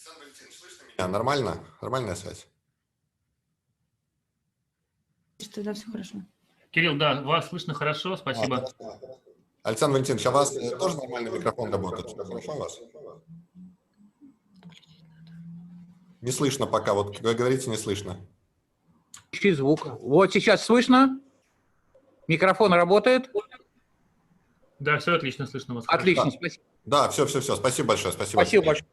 Александр Валентинович, слышно меня? Нормально? Нормальная связь? Да, все хорошо. Кирилл, да, вас слышно хорошо, спасибо. Александр Валентинович, а у вас тоже нормальный микрофон работает? Все хорошо у вас? Не слышно пока, вот вы говорите, не слышно. Включи звук. Вот сейчас слышно? Микрофон работает? Да, все отлично слышно вас. Отлично, Да. спасибо. Да, все. Спасибо большое. Спасибо большое.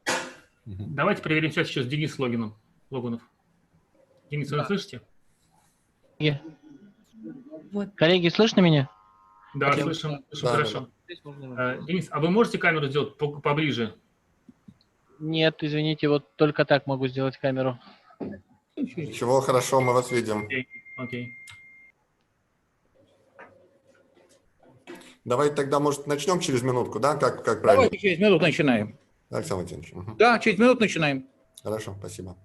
Давайте проверим связь сейчас с Денисом Логунов. Денис, вы нас слышите? Вот. Коллеги, слышно меня? Да, слышим хорошо. Денис, а вы можете камеру сделать поближе? Нет, извините, вот только так могу сделать камеру. Ничего, хорошо, мы вас видим. Окей. Давайте тогда, может, начнем через минутку, да? Как правильно? Давайте через минуту начинаем. Александр Валентинович. Угу. Да, через минуту начинаем. Хорошо, спасибо.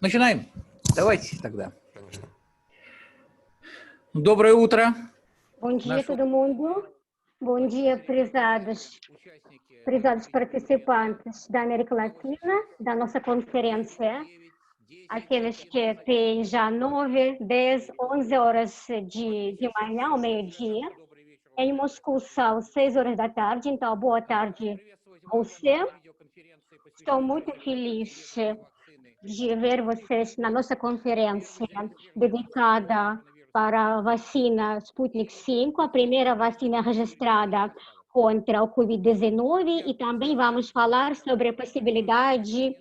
Начинаем. Давайте тогда. Конечно. Доброе утро. Bom dia, todo mundo. Bom dia, prezados participantes da América Latina, da nossa conferência. Aqueles que têm já 9, 10, 11 horas de manhã, ao meio-dia. Em Moscou são 6 horas da tarde, então boa tarde a você. Estou muito feliz de ver vocês na nossa conferência dedicada para a vacina Sputnik V, a primeira vacina registrada contra o Covid-19, e também vamos falar sobre a possibilidade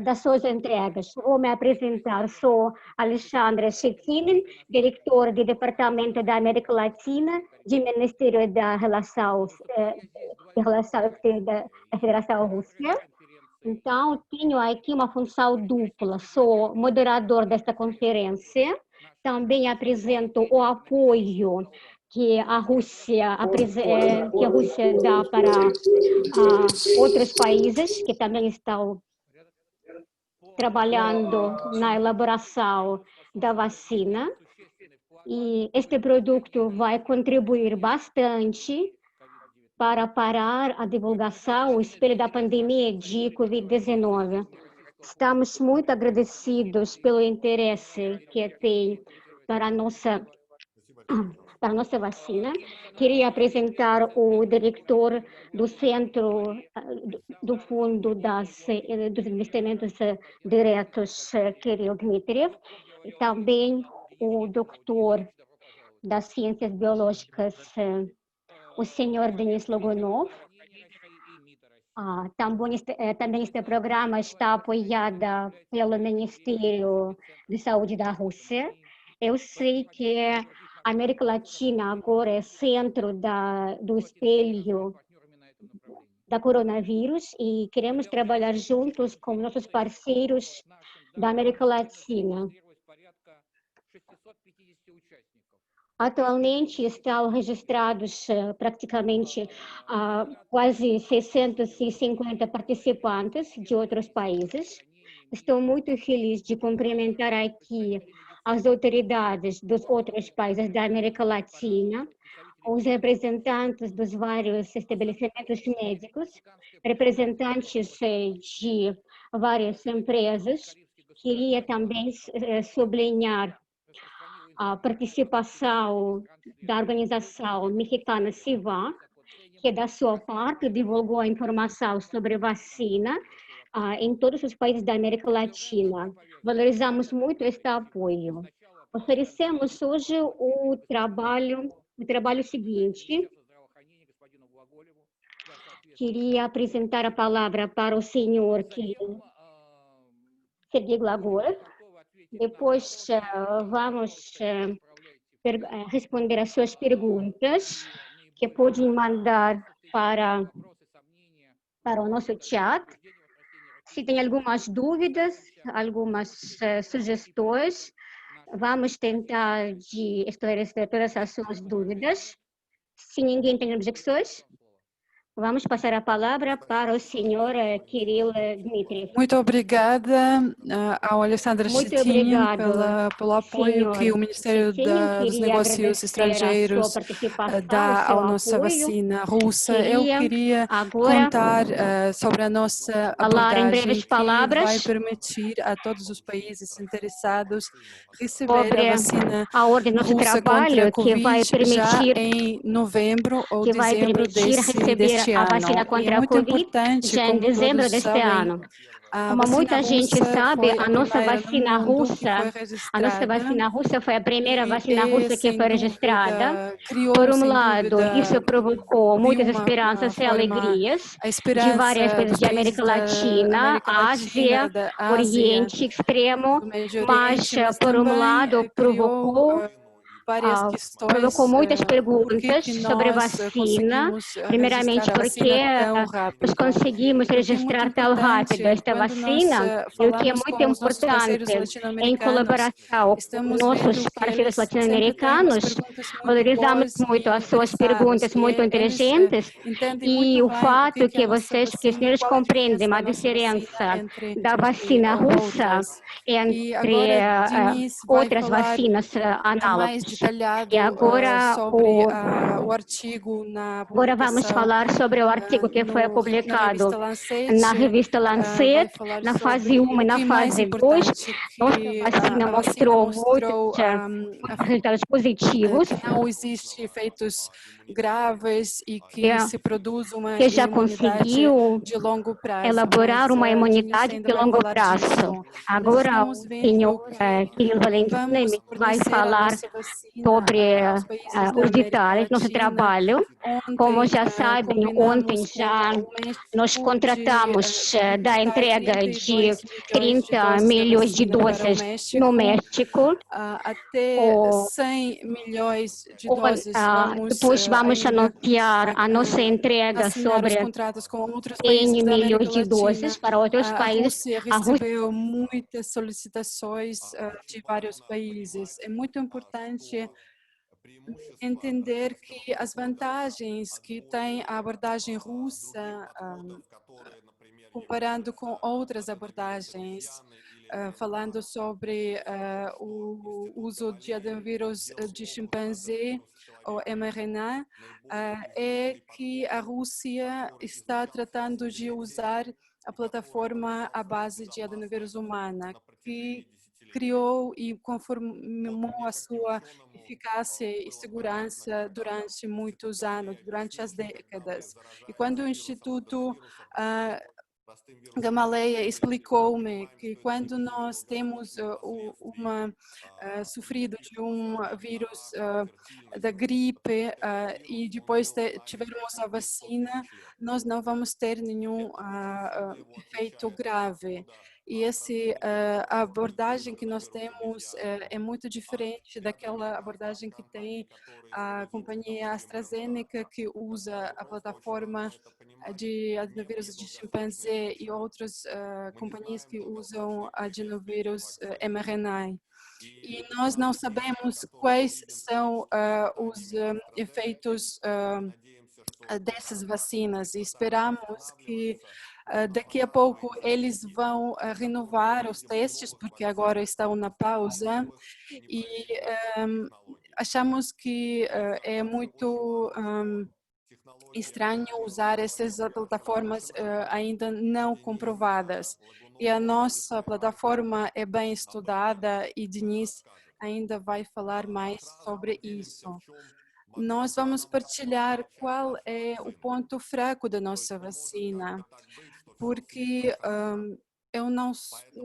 das suas entregas. Vou me apresentar, sou Alexandra Chetin, diretor do Departamento da América Latina do Ministério da Relação da Federação Russa. Então, tenho aqui uma função dupla, sou moderador desta conferência, também apresento o apoio que a Rússia dá para outros países que também estão trabalhando na elaboração da vacina. E este produto vai contribuir bastante para parar a divulgação, o espelho da pandemia de Covid-19. Estamos muito agradecidos pelo interesse que tem para a nossa para a nossa vacina. Queria apresentar o diretor do Centro do Fundo dos Investimentos Diretos, Kirill Dmitriev, e também o doutor das Ciências Biológicas, o senhor Denis Logunov. Também este programa está apoiado pelo Ministério de Saúde da Rússia. Eu sei que a América Latina agora é centro do espelho da coronavírus e queremos trabalhar juntos com nossos parceiros da América Latina. Atualmente estão registrados praticamente quase 650 participantes de outros países. Estou muito feliz de cumprimentar aqui as autoridades dos outros países da América Latina, os representantes dos vários estabelecimentos médicos, representantes de várias empresas. Queria também sublinhar a participação da organização mexicana CIVAC, que da sua parte divulgou a informação sobre vacina em todos os países da América Latina. Valorizamos muito este apoio. Oferecemos hoje o trabalho seguinte. Queria apresentar a palavra para o senhor Sergei Glagorov. Depois vamos responder as suas perguntas, que podem mandar para o nosso chat. Se tem algumas dúvidas, algumas sugestões, vamos tentar de esclarecer todas as suas dúvidas. Se ninguém tem objeções, vamos passar a palavra para o senhor Kirill Dmitriev. Muito obrigada ao Alexandre Muito Chitin obrigado, pelo apoio senhor que o Ministério Chitin. dos Queria Negócios agradecer Estrangeiros a sua participação, dá o seu à nossa apoio. vacina russa. Eu Queria queria agora contar sobre a nossa falar em abordagem breves que vai palavras permitir a todos os países interessados receber sobre a vacina a ordem do nosso russa contra a trabalho, que vai Covid já permitir em novembro ou dezembro receber deste a ano. vacina E é contra a muito Covid importante, já em como dezembro todos deste sabem, ano. a Como vacina muita gente russa sabe, foi a a nossa primeira no vacina mundo que russa, foi a nossa registrada vacina russa foi a primeira e vacina russa que sem foi registrada. dúvida, criou, Por um sem lado, dúvida, isso provocou de muitas uma esperanças e forma alegrias a de várias esperança países dos de países América da Latina, América Latina, Ásia, da Ásia, Oriente Extremo, do Médio mas, Oriente, mas por um também lado, criou várias questões, provocou muitas por perguntas que sobre nós vacina, conseguimos primeiramente registrar a porque vacina tão nós rápido. conseguimos E o que é muito registrar tão rápido importante, esta quando nós vacina, e o que é falamos muito com os nossos parceiros importante, em latino-americanos, colaboração com estamos nossos vendo que parceiros eles sempre têm umas latino-americanos, perguntas muito valorizamos boas muito e as suas interessadas, perguntas muito eles inteligentes entendem e muito o bem o fato que é a que nossa que os vacina, senhores qual é a compreendem diferença a da nossa vacina diferença entre da vacina russa outras. E entre agora Diniz vai outras falar vacinas mais análogas. detalhado E agora sobre o artigo na Agora vamos publicação falar sobre o artigo que foi na revista publicado Lancet. na revista Vai Lancet, falar na sobre fase 1 e o na que é mais fase 2. importante, Nossa que vacina a vacina mostrou mostrou muitos resultados positivos, que não existe efeitos graves e que é, se produz uma que já imunidade conseguiu de longo prazo. elaborar Mas uma Diniz imunidade ainda de vai longo falar prazo. disso. Nós Agora, o estamos vendo senhor que Kirill Valentin vamos vai fornecer a falar nossa vacina sobre aos países da os América detalhes do nosso Latina. trabalho. Como Ontem já sabem, ontem combinamos com já o nós México contratamos de da emprestar entrega de 32 milhões de 30 doses da milhões de vacina para o doses no México. até 100 milhões de doses. Vamos Depois vamos ainda anunciar a nossa entrega assinar os sobre contratos com outros 100 países da América milhões de Latina. doses para outros A países. Rússia A Rússia recebeu muitas solicitações de vários países. É muito importante entender que as vantagens que tem a abordagem russa, comparando com outras abordagens, falando sobre o uso de adenovírus de chimpanzé ou mRNA, é que a Rússia está tratando de usar a plataforma à base de adenovírus humana, que criou e confirmou a sua eficácia e segurança durante muitos anos, durante as décadas. E quando o Instituto Gamaleia explicou-me que quando nós temos sofrido de um vírus da gripe e depois tivermos a vacina, nós não vamos ter nenhum efeito grave. E essa abordagem que nós temos é muito diferente daquela abordagem que tem a companhia AstraZeneca, que usa a plataforma de adenovírus de chimpanzé e outras companhias que usam adenovírus mRNA. E nós não sabemos quais são os efeitos dessas vacinas e esperamos que daqui a pouco eles vão renovar os testes, porque agora estão na pausa, e achamos que é muito estranho usar essas plataformas ainda não comprovadas. E a nossa plataforma é bem estudada e Denise ainda vai falar mais sobre isso. Nós vamos partilhar qual é o ponto fraco da nossa vacina, porque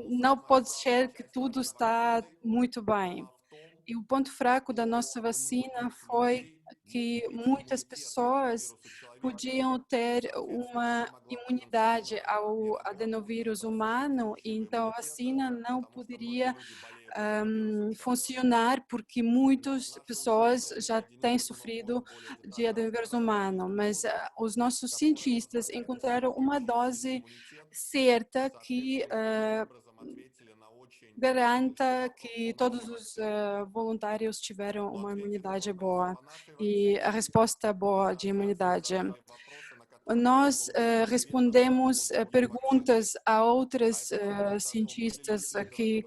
não pode ser que tudo está muito bem. E o ponto fraco da nossa vacina foi que muitas pessoas podiam ter uma imunidade ao adenovírus humano e então a vacina não poderia funcionar porque muitas pessoas já têm sofrido de adenovírus humano, mas os nossos cientistas encontraram uma dose certa que garanta que todos os voluntários tiveram uma imunidade boa e a resposta boa de imunidade. Nós respondemos perguntas a outras cientistas que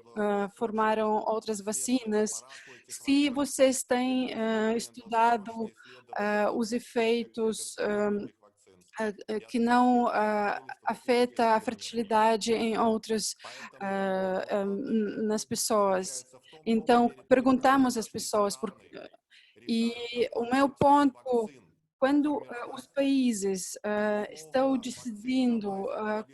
formaram outras vacinas. Se vocês têm estudado os efeitos que não afeta a fertilidade em outras nas pessoas. Então, perguntamos às pessoas e o meu ponto, quando os países estão decidindo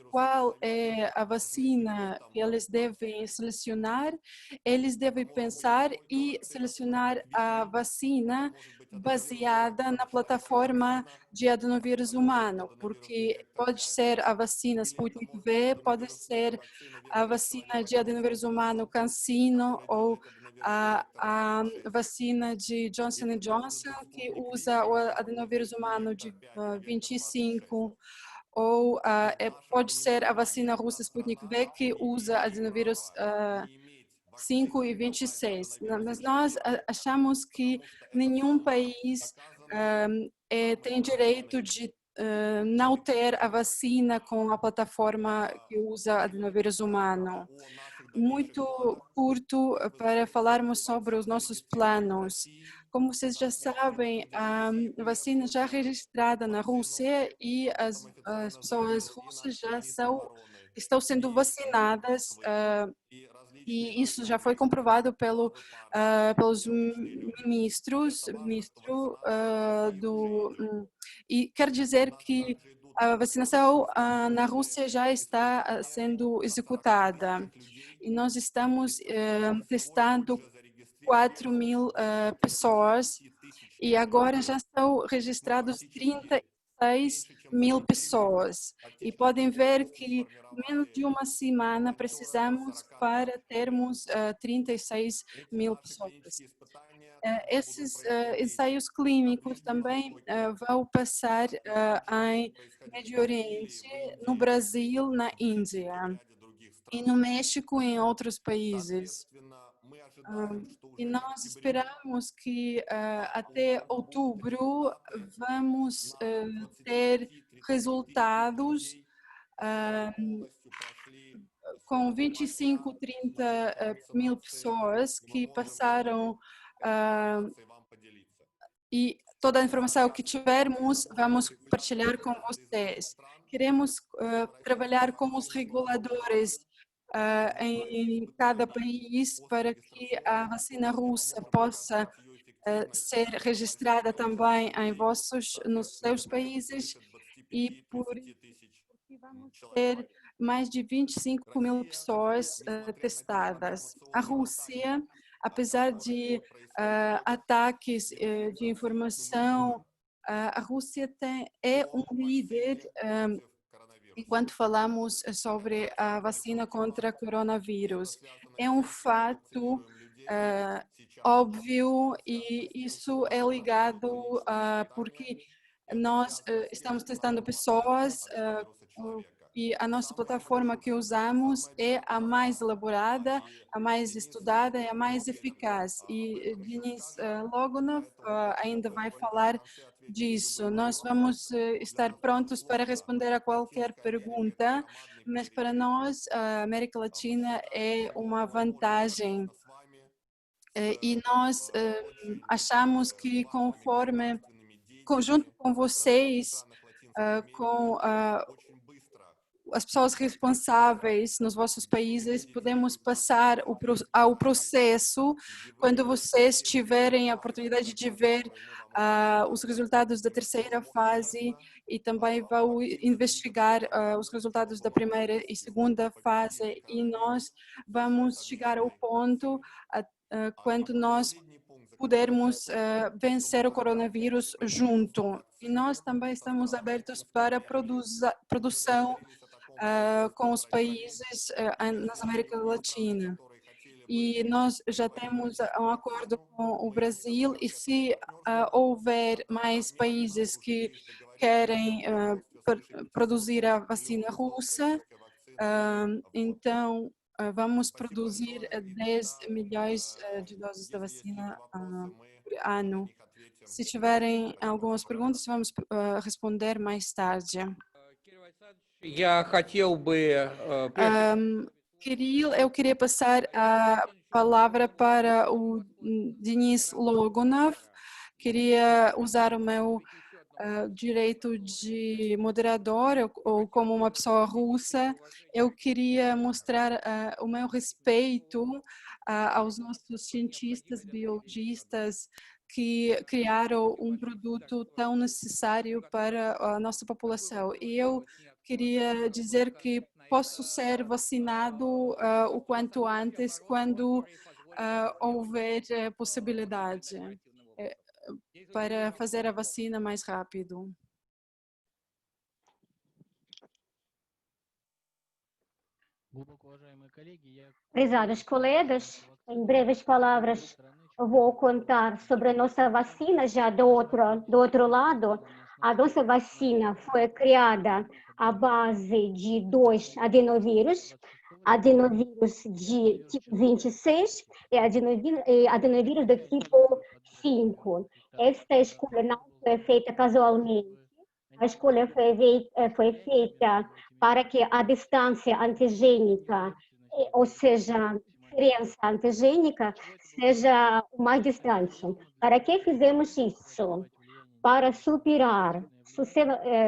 qual é a vacina que eles devem selecionar, eles devem pensar e selecionar a vacina baseada na plataforma de adenovírus humano, porque pode ser a vacina Sputnik V, pode ser a vacina de adenovírus humano CanSino ou a vacina de Johnson & Johnson, que usa o adenovírus humano de 25, ou pode ser a vacina russa Sputnik V, que usa adenovírus 5 e 26. Mas nós achamos que nenhum país tem direito de não ter a vacina com a plataforma que usa adenovírus humano. Muito curto para falarmos sobre os nossos planos. Como vocês já sabem, a vacina já registrada na Rússia e as pessoas russas já estão sendo vacinadas e isso já foi comprovado pelos ministros e quer dizer que a vacinação na Rússia já está sendo executada e nós estamos testando 4.000 pessoas e agora já estão registrados 36.000 pessoas. E podem ver que menos de uma semana precisamos para termos 36.000 pessoas. Esses ensaios clínicos também vão passar em Médio Oriente, no Brasil, na Índia e no México e em outros países. E nós esperamos que até outubro vamos ter resultados com 25, 30 mil pessoas que passaram e toda a informação que tivermos, vamos partilhar com vocês. Queremos trabalhar com os reguladores em cada país para que a vacina russa possa ser registrada também nos seus países e por isso vamos ter mais de 25.000 pessoas testadas. A Rússia, apesar de ataques de informação, a Rússia é um líder enquanto falamos sobre a vacina contra coronavírus. É um fato óbvio e isso é ligado porque nós estamos testando pessoas e a nossa plataforma que usamos é a mais elaborada, a mais estudada e a mais eficaz. E Denis Logunov ainda vai falar disso. Nós vamos estar prontos para responder a qualquer pergunta, mas para nós a América Latina é uma vantagem. E nós achamos que conforme, junto com vocês, com as pessoas responsáveis nos vossos países, podemos passar ao processo quando vocês tiverem a oportunidade de ver os resultados da terceira fase e também vão investigar os resultados da primeira e segunda fase e nós vamos chegar ao ponto quando nós pudermos vencer o coronavírus junto. E nós também estamos abertos para produção com os países na América Latina. E nós já temos um acordo com o Brasil e se houver mais países que querem produzir a vacina russa, então vamos produzir 10 milhões de doses da vacina por ano. Se tiverem algumas perguntas, vamos responder mais tarde. Я хотел бы... Eu queria passar a palavra para o Denis Logunov. Queria usar o meu direito de moderador ou como uma pessoa russa. Eu queria mostrar o meu respeito aos nossos cientistas, biologistas que criaram um produto tão necessário para a nossa população. E eu queria dizer que posso ser vacinado o quanto antes, quando houver possibilidade para fazer a vacina mais rápido. Prezados colegas, em breves palavras, eu vou contar sobre a nossa vacina já do outro lado. A nossa vacina foi criada à base de 2 adenovírus de tipo 26 e adenovírus do tipo 5. Esta escolha não foi feita casualmente. A escolha foi feita para que a distância antigênica, ou seja, a diferença antigênica, seja o mais distante. Para que fizemos isso? Para superar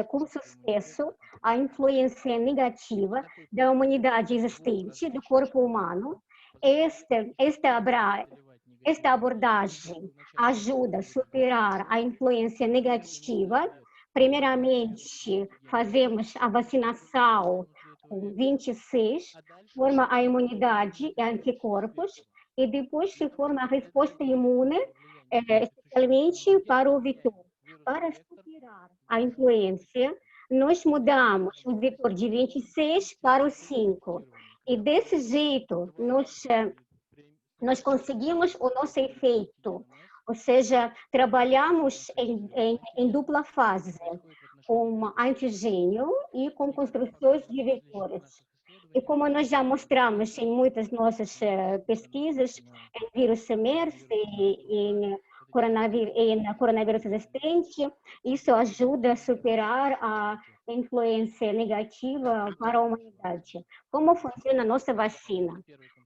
com sucesso a influência negativa da imunidade existente do corpo humano. Esta abordagem ajuda a superar a influência negativa. Primeiramente, fazemos a vacinação com 26, forma a imunidade e anticorpos, e depois se forma a resposta imune, especialmente para o vetor. Para superar a influência, nós mudamos o vetor de 26 para o 5. E desse jeito, nós conseguimos o nosso efeito. Ou seja, trabalhamos em dupla fase, com antigênio e com construções de vetores. E como nós já mostramos em muitas nossas pesquisas, em vírus MERS e em coronavírus existente, isso ajuda a superar a influência negativa para a humanidade. Como funciona a nossa vacina?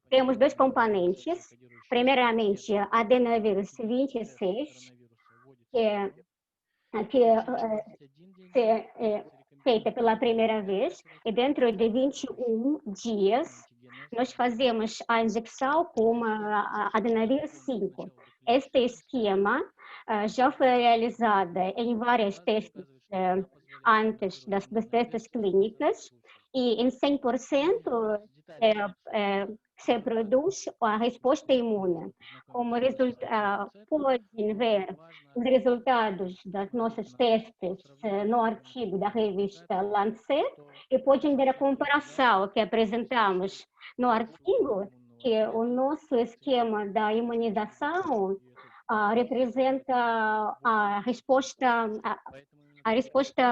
Temos 2 componentes. Primeiramente, a adenovírus 26, que é feita pela primeira vez, e dentro de 21 dias, nós fazemos a injeção com a adenavir 5. Este esquema já foi realizado em vários testes antes dos testes clínicos e em 100% se produz a resposta imune. Como podem ver os resultados dos nossos testes no artigo da revista Lancet e podem ver a comparação que apresentamos no artigo, que o nosso esquema da imunização representa a resposta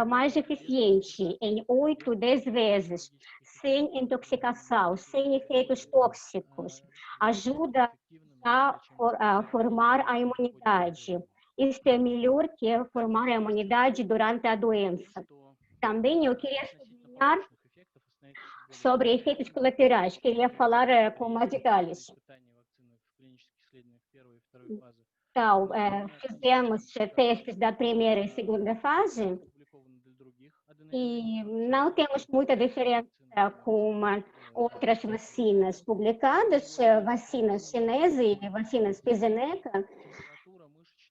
mais eficiente em 8, 10 vezes, sem intoxicação, sem efeitos tóxicos, ajuda a formar a imunidade. Isto é melhor que formar a imunidade durante a doença. Também eu queria sublinhar sobre efeitos colaterais, queria falar com mais detalhes. Então, fizemos testes da primeira e segunda fase e não temos muita diferença com outras vacinas publicadas, vacinas chinesas e vacinas AstraZeneca.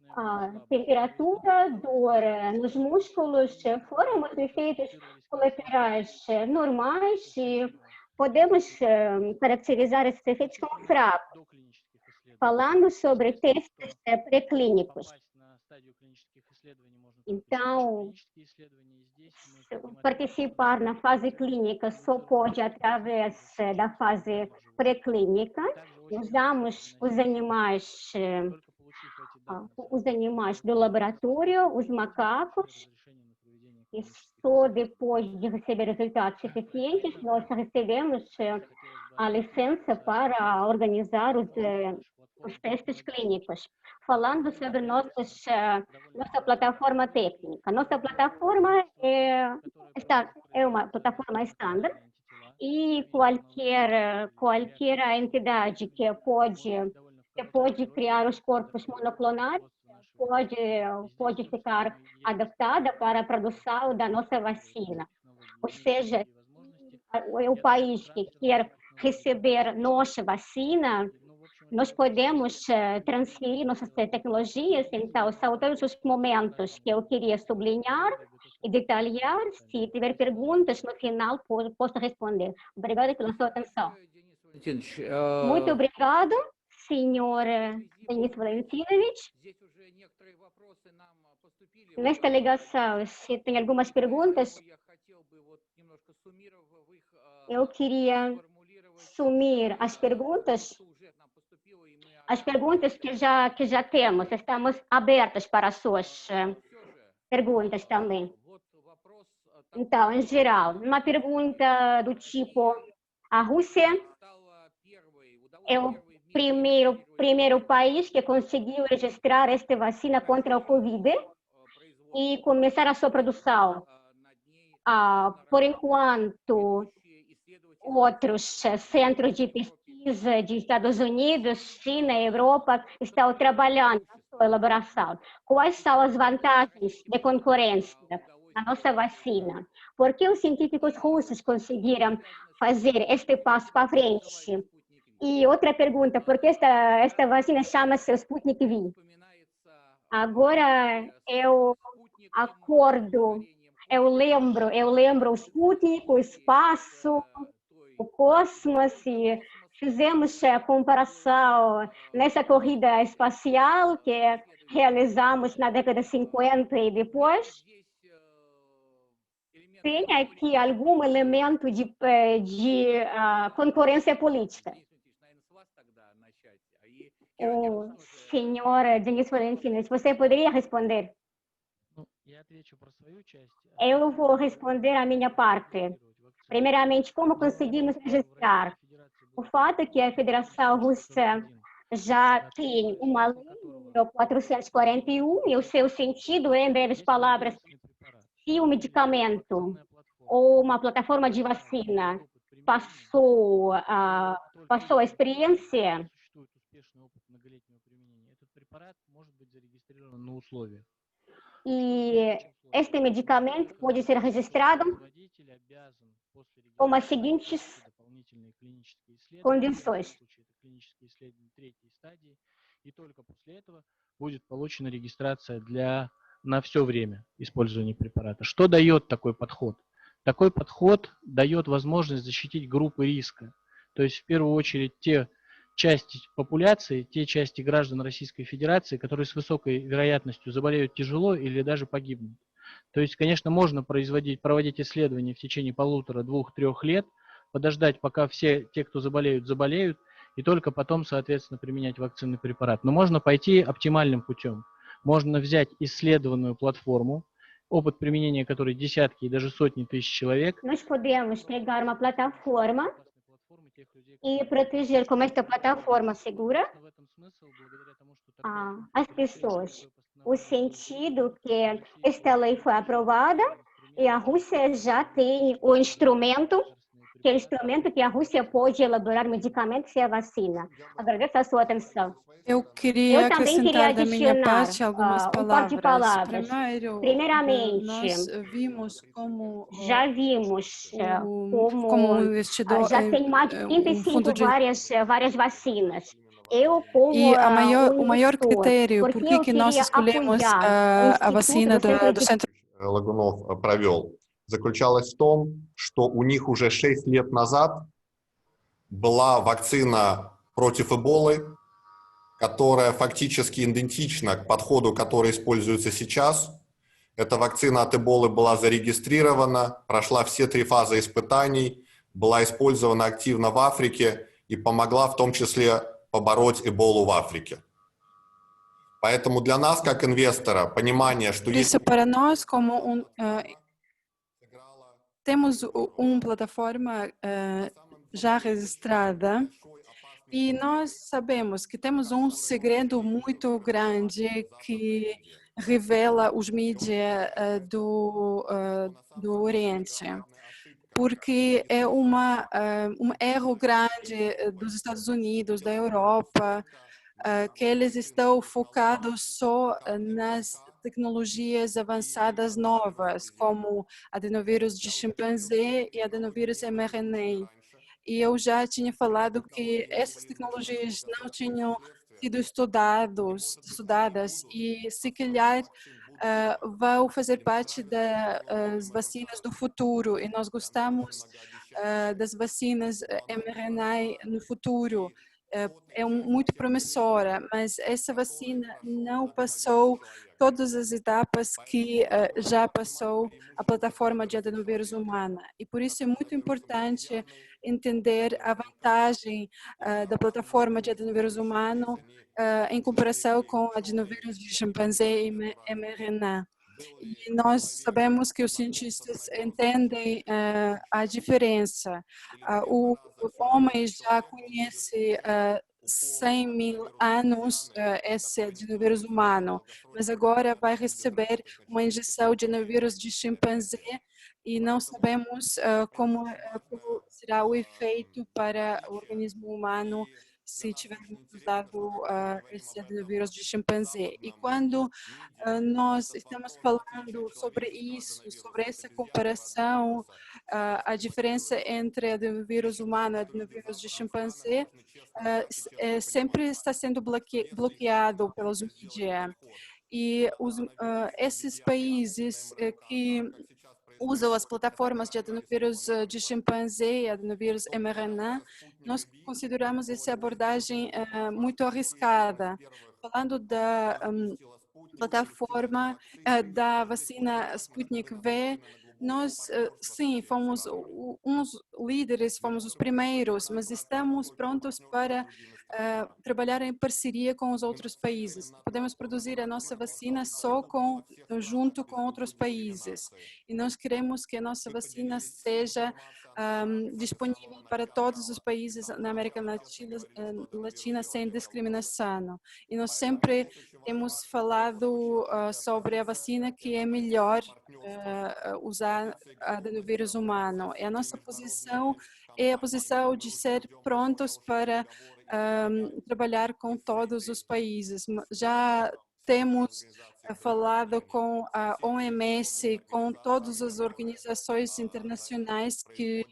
A temperatura, dor nos músculos foram os efeitos colaterais normais e podemos caracterizar esses efeitos como fracos. Falando sobre testes pré-clínicos. Então, participar na fase clínica só pode através da fase pré-clínica. Usamos os animais do laboratório, os macacos, e só depois de receber resultados suficientes, nós recebemos a licença para organizar os testes clínicos. Falando sobre nossa plataforma técnica. Nossa plataforma é uma plataforma estándar e qualquer entidade que pode criar os corpos monoclonais pode ficar adaptada para a produção da nossa vacina. Ou seja, o país que quer receber nossa vacina, nós podemos transferir nossas tecnologias. Então, são todos os momentos que eu queria sublinhar e detalhar. Se tiver perguntas no final, posso responder. Obrigada pela sua atenção. Muito obrigado, senhor Denis Valentinovich. Nesta ligação, se tem algumas perguntas, eu queria sumir as perguntas que já temos. Estamos abertos para as suas perguntas também. Então, em geral, uma pergunta do tipo: a Rússia é o primeiro país que conseguiu registrar esta vacina contra o Covid e começar a sua produção. Por enquanto, outros centros de pesquisa de Estados Unidos, China e Europa estão trabalhando na sua elaboração. Quais são as vantagens de concorrência da nossa vacina? Por que os científicos russos conseguiram fazer este passo para frente? E outra pergunta: por que esta vacina chama-se Sputnik V? Agora eu acordo, eu lembro o Sputnik, o espaço, o cosmos, e fizemos a comparação nessa corrida espacial que realizamos na década de 50 e depois. Tem aqui algum elemento de concorrência política. O senhor Denis Valentinovich, você poderia responder? Eu vou responder a minha parte. Primeiramente, como conseguimos registrar? O fato é que a Federação Russa já tem uma lei, 441, e o seu sentido é, em breves palavras, se um medicamento ou uma plataforma de vacina passou a experiência, e este medicamento pode ser registrado com as seguintes предварительные клинические исследования. В данном condições. случае это клинические исследования третьей стадии. И только после этого будет получена регистрация на все время использования препарата. Что дает такой подход? Такой подход дает возможность защитить группы риска. То есть в первую очередь те части популяции, те части граждан Российской Федерации, которые с высокой вероятностью заболеют тяжело или даже погибнут. То есть, конечно, можно проводить исследования в течение 1,5-2-3 лет, подождать, пока все те, кто заболеют, и только потом, соответственно, применять вакцинный препарат. Но можно пойти оптимальным путем. Можно взять исследованную платформу, опыт применения которой десятки и даже сотни тысяч человек. Nós podemos pegar uma plataforma e proteger com esta plataforma segura as pessoas. O sentido que esta lei foi aprovada e a Rússia já tem o instrumento que a Rússia pode elaborar medicamentos e a vacina. Agradeço a sua atenção. Eu queria Eu também queria acrescentar da minha adicionar parte algumas um par de palavras. palavras. Primeiro, nós Primeiramente, vimos como já vimos como como investidor, já tem mais de fundo 35 de várias vacinas. Eu, como e o um maior investidor, critério por porque eu que nós queria escolhemos apoiar a o vacina Instituto do Centro Лагунов провел, заключалась в том, что у них уже 6 лет назад была вакцина против Эболы, которая фактически идентична к подходу, который используется сейчас. Эта вакцина от Эболы была зарегистрирована, прошла все 3 фазы испытаний, была использована активно в Африке и помогла в том числе побороть Эболу в Африке. Поэтому для нас, как инвестора, понимание, что Por isso, para nós, como temos uma plataforma já registrada e nós sabemos que temos um segredo muito grande que revela os mídias do Oriente, porque é um erro grande dos Estados Unidos, da Europa, que eles estão focados só nas tecnologias avançadas novas, como adenovírus de chimpanzé e adenovírus mRNA. E eu já tinha falado que essas tecnologias não tinham sido estudadas e, se calhar, vão fazer parte das vacinas do futuro. E nós gostamos das vacinas mRNA no futuro. É muito promissora, mas essa vacina não passou todas as etapas que já passou a plataforma de adenovírus humana. E por isso é muito importante entender a vantagem da plataforma de adenovírus humano em comparação com adenovírus de chimpanzé e mRNA. E nós sabemos que os cientistas entendem a diferença. O homem já conhece 100 mil anos esse adenovírus humano, mas agora vai receber uma injeção de adenovírus de chimpanzé e não sabemos como será o efeito para o organismo humano se tivermos usado esse adenovírus de chimpanzé. E quando nós estamos falando sobre isso, sobre essa comparação, a diferença entre adenovírus humano e adenovírus de chimpanzé sempre está sendo bloqueado pelos mídias. E esses países que usam as plataformas de adenovírus de chimpanzé e adenovírus mRNA, nós consideramos essa abordagem muito arriscada. Falando da plataforma da vacina Sputnik V, nós, sim, fomos uns líderes, fomos os primeiros, mas estamos prontos para trabalhar em parceria com os outros países. Podemos produzir a nossa vacina só junto com outros países. E nós queremos que a nossa vacina seja disponível para todos os países na América Latina sem discriminação. E nós sempre temos falado sobre a vacina que é melhor usar adenovírus humano. E a nossa posição é a posição de ser prontos para trabalhar com todos os países. Já temos falado com a OMS, com todas as organizações internacionais que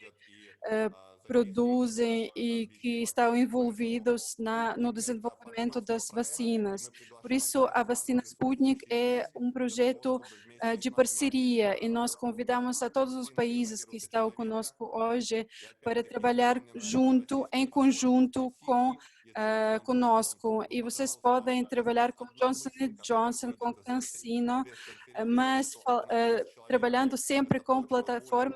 produzem e que estão envolvidos no desenvolvimento das vacinas. Por isso, a vacina Sputnik é um projeto de parceria e nós convidamos a todos os países que estão conosco hoje para trabalhar junto, em conjunto conosco. E vocês podem trabalhar com Johnson Johnson, com CanSino, mas trabalhando sempre com plataforma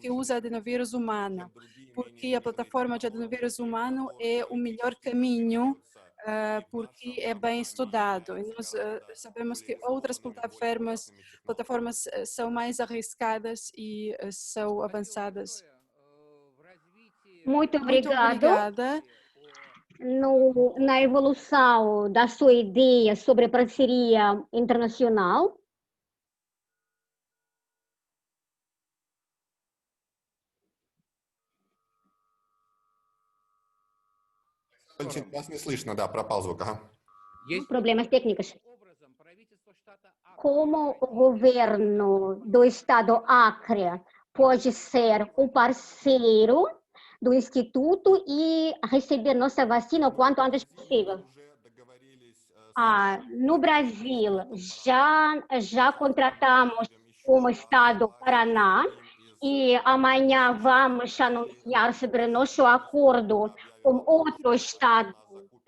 que usa adenovírus humano, porque a plataforma de adenovírus humano é o melhor caminho, porque é bem estudado. E nós sabemos que outras plataformas são mais arriscadas e são avançadas. Muito Muito obrigada. Na evolução da sua ideia sobre parceria internacional. Вас не слышно, да, пропал звук. Ага. Problemas técnicos. Como o governo do estado Acre pode ser um parceiro do Instituto e receber nossa vacina o quanto antes possível? No Brasil, já contratamos o estado Paraná e amanhã vamos anunciar sobre nosso acordo com outro estado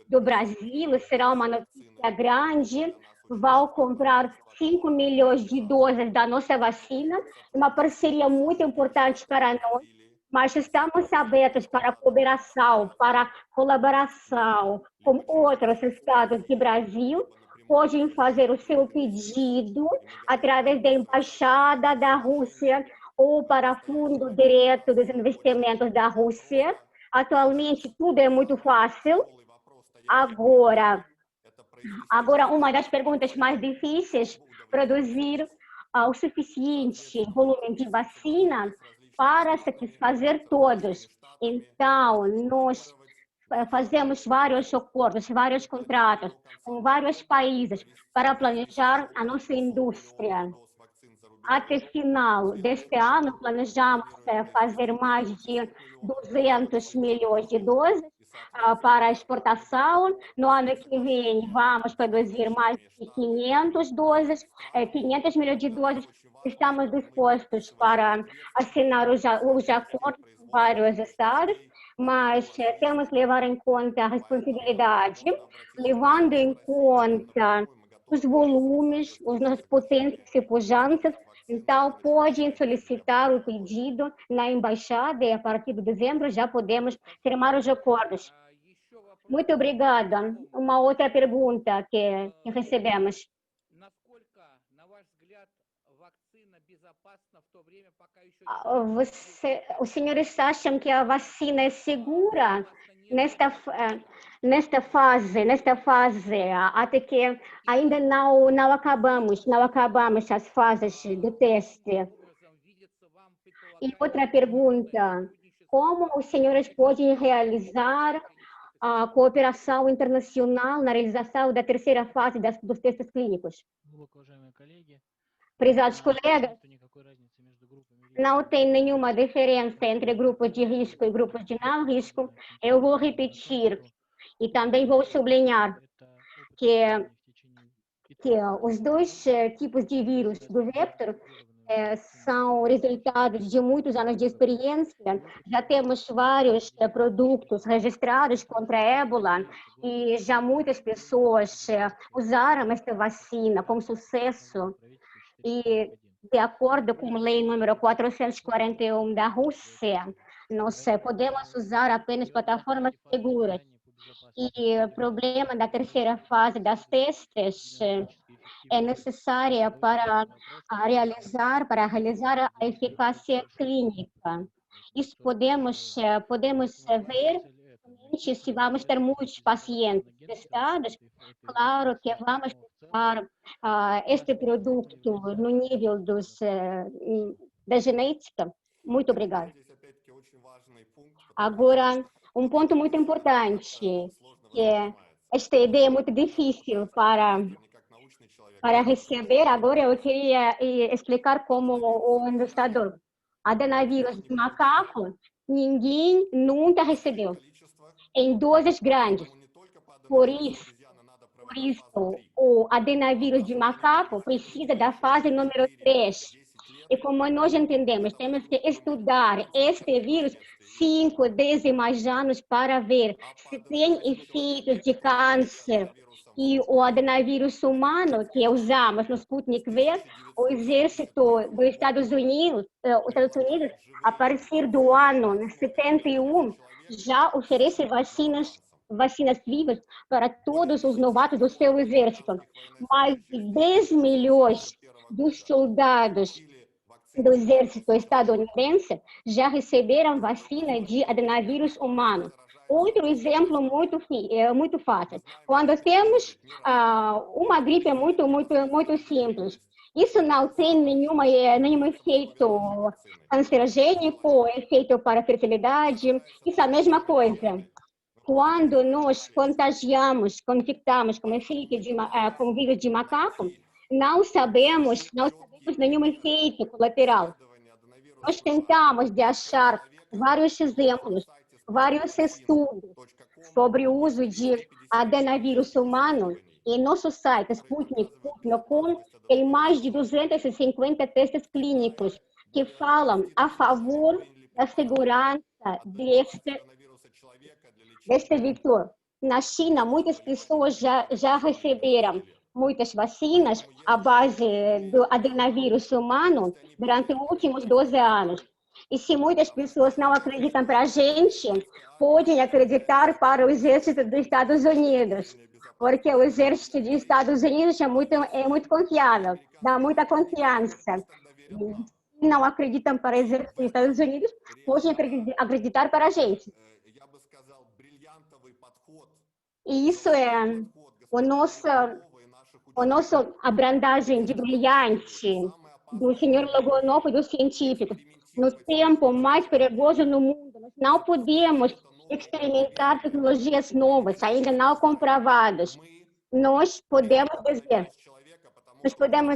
do Brasil. Será uma notícia grande. Vão comprar 5 milhões de doses da nossa vacina, uma parceria muito importante para nós, mas estamos abertos para cooperação, para colaboração com outros estados do Brasil. Podem fazer o seu pedido através da Embaixada da Rússia ou para Fundo Direto dos Investimentos da Rússia. Atualmente, tudo é muito fácil. Agora, uma das perguntas mais difíceis, produzir o suficiente volume de vacina para satisfazer todos. Então, nós fazemos vários acordos, vários contratos com vários países para planejar a nossa indústria. Até final deste ano, planejamos fazer mais de 200 milhões de doses para exportação. No ano que vem, vamos produzir mais de 500 milhões de doses. Estamos dispostos para assinar os acordos com vários estados, mas temos que levar em conta a responsabilidade, levando em conta os volumes, os nossos potentes e pujanças. Então, podem solicitar o pedido na embaixada e a partir de dezembro já podemos firmar os acordos. Muito obrigada. Uma outra pergunta que recebemos. Os senhores acham que a vacina é segura nesta fase, até que ainda não acabamos as fases do teste? E outra pergunta, como os senhores podem realizar a cooperação internacional na realização da terceira fase dos testes clínicos? Prezados colegas, não tem nenhuma diferença entre grupos de risco e grupos de não risco. Eu vou repetir e também vou sublinhar que os dois tipos de vírus do vector são resultados de muitos anos de experiência. Já temos vários produtos registrados contra a ébola e já muitas pessoas usaram esta vacina com sucesso. E, de acordo com a lei número 441 da Rússia, nós podemos usar apenas plataformas seguras. E o problema da terceira fase das testes é necessária para realizar a eficácia clínica. Isso podemos ver se vamos ter muitos pacientes testados. Claro que vamos testar este produto no nível da genética. Muito obrigada. Agora, um ponto muito importante, que esta ideia é muito difícil para receber. Agora eu queria explicar como o investigador. Adenovírus de macaco ninguém nunca recebeu, em doses grandes. Por isso, o adenovírus de macaco precisa da fase número 3. E como nós entendemos, temos que estudar este vírus 5, 10 e mais anos para ver se tem efeitos de câncer. E o adenovírus humano que usamos no Sputnik V, o exército dos Estados Unidos, a partir do ano 71, já oferece vacinas vivas para todos os novatos do seu exército. Mais de 10 milhões dos soldados do exército estadunidense já receberam vacina de adenovírus humano. Outro exemplo muito fácil. Quando temos uma gripe muito simples, isso não tem nenhum efeito cancerogênico, efeito para a fertilidade, isso é a mesma coisa. Quando nós contagiamos, infectamos com efeito com vírus de macaco, não sabemos nenhum efeito colateral. Nós tentamos de achar vários exemplos, vários estudos sobre o uso de adenovírus humano em nosso site sputnik.com. Tem mais de 250 testes clínicos que falam a favor da segurança deste vetor. Na China, muitas pessoas já receberam muitas vacinas à base do adenovírus humano durante os últimos 12 anos. E se muitas pessoas não acreditam para a gente, podem acreditar para o exército dos Estados Unidos, porque o exército dos Estados Unidos é muito confiável, dá muita confiança. Se não acreditam para o exército dos Estados Unidos, podem acreditar para a gente. E isso é a nossa abrandagem de brilhante do senhor Logonov e dos científicos. No tempo mais perigoso no mundo, nós não podemos experimentar tecnologias novas, ainda não comprovadas. Nós podemos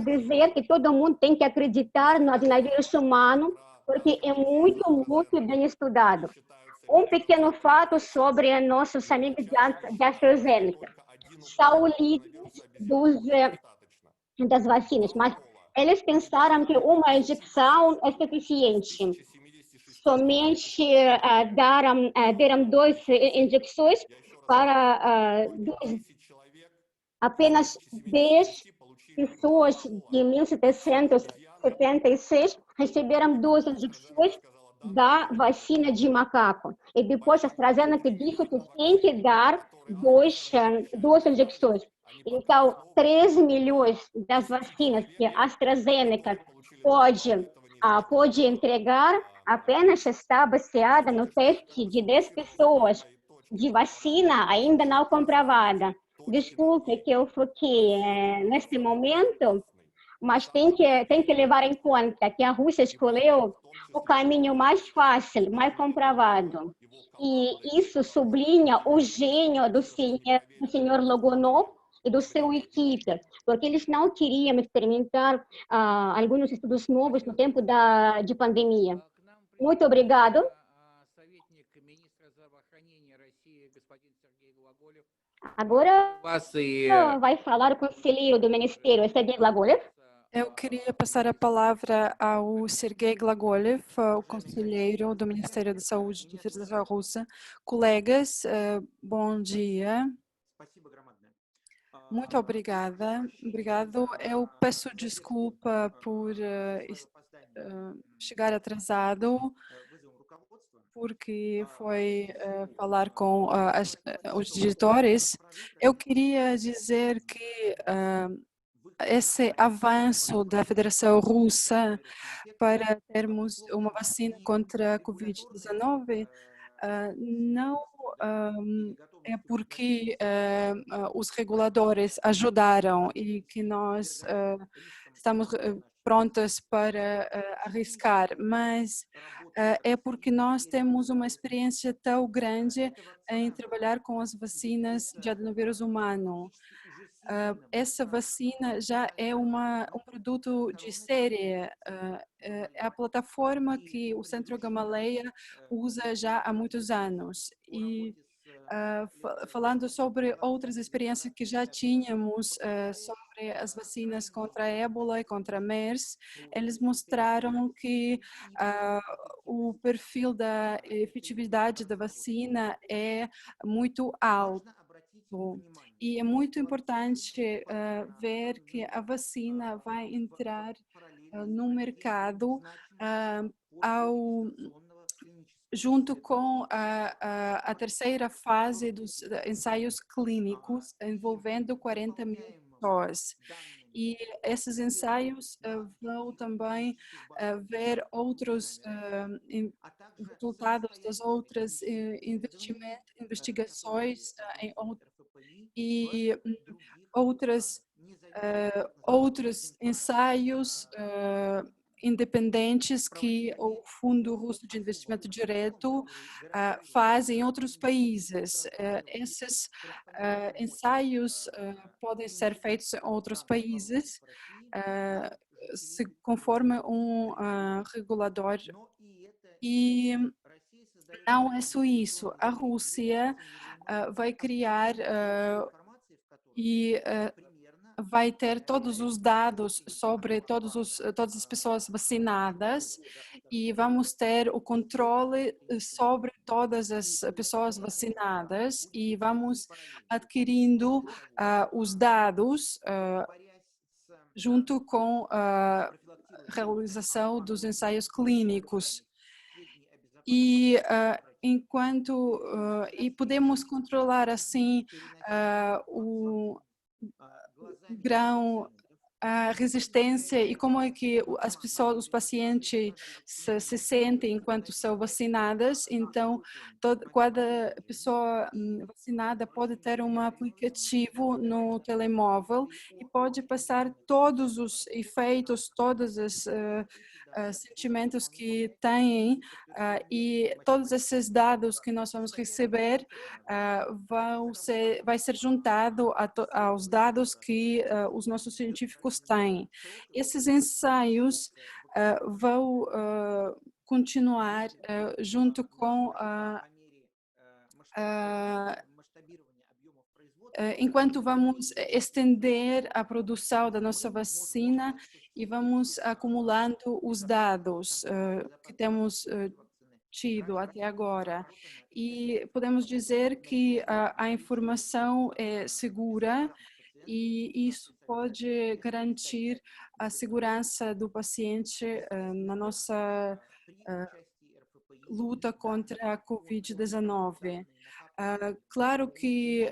dizer que todo mundo tem que acreditar no adenovírus humano, porque é muito bem estudado. Um pequeno fato sobre nossos amigos de AstraZeneca. São líderes das vacinas, mas eles pensaram que uma injeção é suficiente. Somente deram 2 injeções para apenas 10 pessoas de 1776 receberam 2 injeções da vacina de macaco. E depois a AstraZeneca disse que tem que dar 2 injeções. Então, 3 milhões das vacinas que a AstraZeneca pode entregar apenas está baseada no teste de 10 pessoas de vacina ainda não comprovada. Desculpe que eu foquei neste momento, mas tem que levar em conta que a Rússia escolheu o caminho mais fácil, mais comprovado. E isso sublinha o gênio do senhor Logonov e do seu equipe, porque eles não queriam experimentar alguns estudos novos no tempo de pandemia. Muito obrigado. Agora vai falar o conselheiro do Ministério, Sergei Glagolev. Eu queria passar a palavra ao Sergei Glagolev, o conselheiro do Ministério da Saúde da Federação Russa. Colegas, bom dia. Muito obrigada. Obrigado. Eu peço desculpa por chegar atrasado, porque foi falar com os diretores. Eu queria dizer que esse avanço da Federação Russa para termos uma vacina contra a Covid-19 não é porque os reguladores ajudaram e que nós estamos prontas para arriscar, mas é porque nós temos uma experiência tão grande em trabalhar com as vacinas de adenovírus humano. essa vacina já é um produto de série. É a plataforma que o Centro Gamaleya usa já há muitos anos. E falando sobre outras experiências que já tínhamos sobre as vacinas contra a ébola e contra a MERS, eles mostraram que o perfil da efetividade da vacina é muito alto. E é muito importante ver que a vacina vai entrar no mercado junto com a terceira fase dos ensaios clínicos, envolvendo 40 mil pessoas. E esses ensaios vão também ver outros resultados das outras investigações em outros ensaios independentes que o Fundo Russo de Investimento Direto faz em outros países. Esses ensaios podem ser feitos em outros países conforme um regulador. E não é só isso. A Rússia vai criar vai ter todos os dados sobre todas as pessoas vacinadas e vamos ter o controle sobre todas as pessoas vacinadas e vamos adquirindo os dados junto com a realização dos ensaios clínicos. E e podemos controlar assim o grau, a resistência e como é que as pessoas, os pacientes se sentem enquanto são vacinadas. Então, cada pessoa vacinada pode ter um aplicativo no telemóvel e pode passar todos os efeitos, todos os sentimentos que têm e todos esses dados que nós vamos receber vai ser juntado aos dados que os nossos científicos têm. Esses ensaios vão continuar junto com enquanto vamos estender a produção da nossa vacina e vamos acumulando os dados que temos tido até agora. E podemos dizer que a informação é segura e isso pode garantir a segurança do paciente na nossa luta contra a Covid-19. Claro que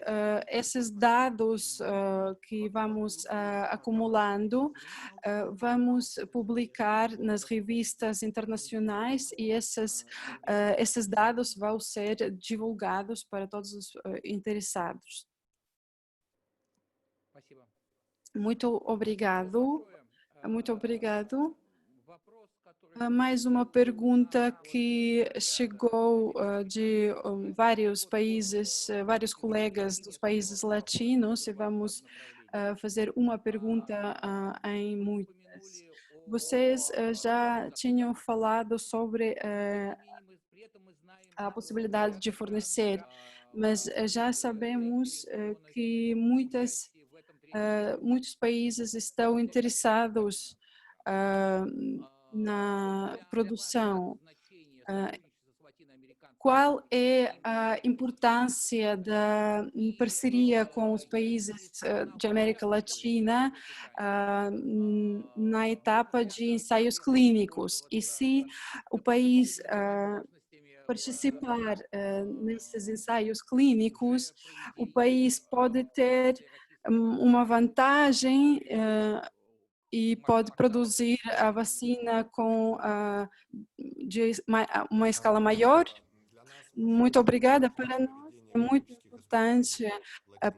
esses dados que vamos acumulando, vamos publicar nas revistas internacionais e esses dados vão ser divulgados para todos os interessados. Muito obrigado. Muito obrigado. Mais uma pergunta que chegou de vários países, vários colegas dos países latinos, e vamos fazer uma pergunta em muitas. Vocês já tinham falado sobre a possibilidade de fornecer, mas já sabemos que muitos países estão interessados na produção. Qual é a importância da parceria com os países de América Latina na etapa de ensaios clínicos? E se o país participar nesses ensaios clínicos, o país pode ter uma vantagem e pode produzir a vacina de uma escala maior? Muito obrigada. Para nós é muito importante